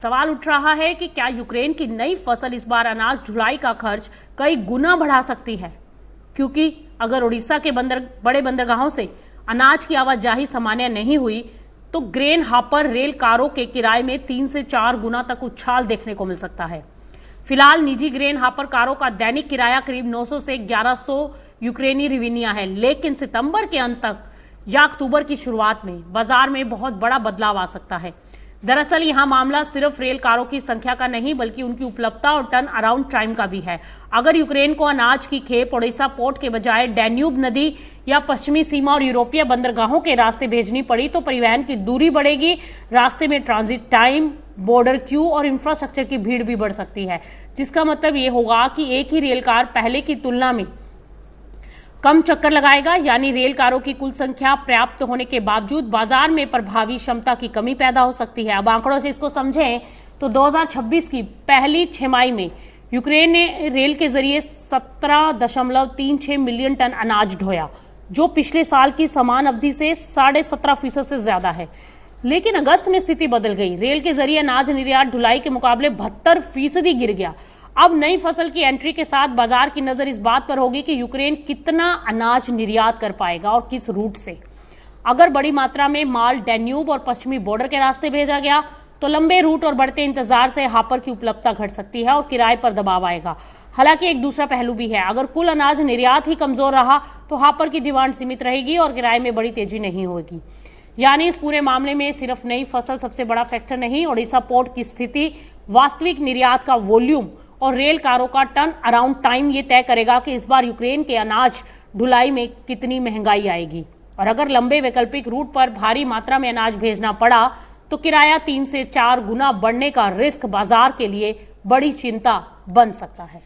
सवाल उठ रहा है कि क्या यूक्रेन की नई फसल इस बार अनाज ढुलाई का खर्च कई गुना बढ़ा सकती है, क्योंकि अगर उड़ीसा के बड़े बंदरगाहों से अनाज की आवाजाही सामान्य नहीं हुई तो ग्रेन हापर रेल कारों के किराए में 3 से 4 गुना तक उछाल देखने को मिल सकता है। फिलहाल निजी ग्रेन हापर कारों का दैनिक किराया करीब 900 से 1100 यूक्रेनी रिवीनिया है, लेकिन सितंबर के अंत तक या अक्टूबर की शुरुआत में बाजार में बहुत बड़ा बदलाव आ सकता है। दरअसल यहां मामला सिर्फ रेल कारों की संख्या का नहीं बल्कि उनकी उपलब्धता और टर्न अराउंड टाइम का भी है। अगर यूक्रेन को अनाज की खेप ओडिशा पोर्ट के बजाय डैन्यूब नदी या पश्चिमी सीमा और यूरोपीय बंदरगाहों के रास्ते भेजनी पड़ी तो परिवहन की दूरी बढ़ेगी, रास्ते में ट्रांजिट टाइम, बॉर्डर क्यू और इंफ्रास्ट्रक्चर की भीड़ भी बढ़ सकती है, जिसका मतलब ये होगा कि एक ही रेल कार पहले की तुलना में कम चक्कर लगाएगा, यानी रेल कारों की कुल संख्या पर्याप्त होने के बावजूद बाजार में प्रभावी क्षमता की कमी पैदा हो सकती है। अब आंकड़ों से इसको समझें तो 2026 की पहली छमाही में यूक्रेन ने रेल के जरिए 17.36 मिलियन टन अनाज ढोया, जो पिछले साल की समान अवधि से 17.5% से ज्यादा है। लेकिन अगस्त में स्थिति बदल गई। रेल के जरिए अनाज निर्यात ढुलाई के मुकाबले 72% गिर गया। अब नई फसल की एंट्री के साथ बाजार की नजर इस बात पर होगी कि यूक्रेन कितना अनाज निर्यात कर पाएगा और किस रूट से। अगर बड़ी मात्रा में माल डैन्यूब और पश्चिमी बॉर्डर के रास्ते भेजा गया तो लंबे रूट और बढ़ते इंतजार से हापर की उपलब्धता घट सकती है और किराए पर दबाव आएगा। हालांकि एक दूसरा पहलू भी है, अगर कुल अनाज निर्यात ही कमजोर रहा तो हापर की डिमांड सीमित रहेगी और किराए में बड़ी तेजी नहीं होगी। यानी इस पूरे मामले में सिर्फ नई फसल सबसे बड़ा फैक्टर नहीं, ओडिशा पोर्ट की स्थिति, वास्तविक निर्यात का वॉल्यूम और रेल कारों का टर्न अराउंड टाइम ये तय करेगा कि इस बार यूक्रेन के अनाज ढुलाई में कितनी महंगाई आएगी। और अगर लंबे वैकल्पिक रूट पर भारी मात्रा में अनाज भेजना पड़ा तो किराया 3 से 4 गुना बढ़ने का रिस्क बाजार के लिए बड़ी चिंता बन सकता है।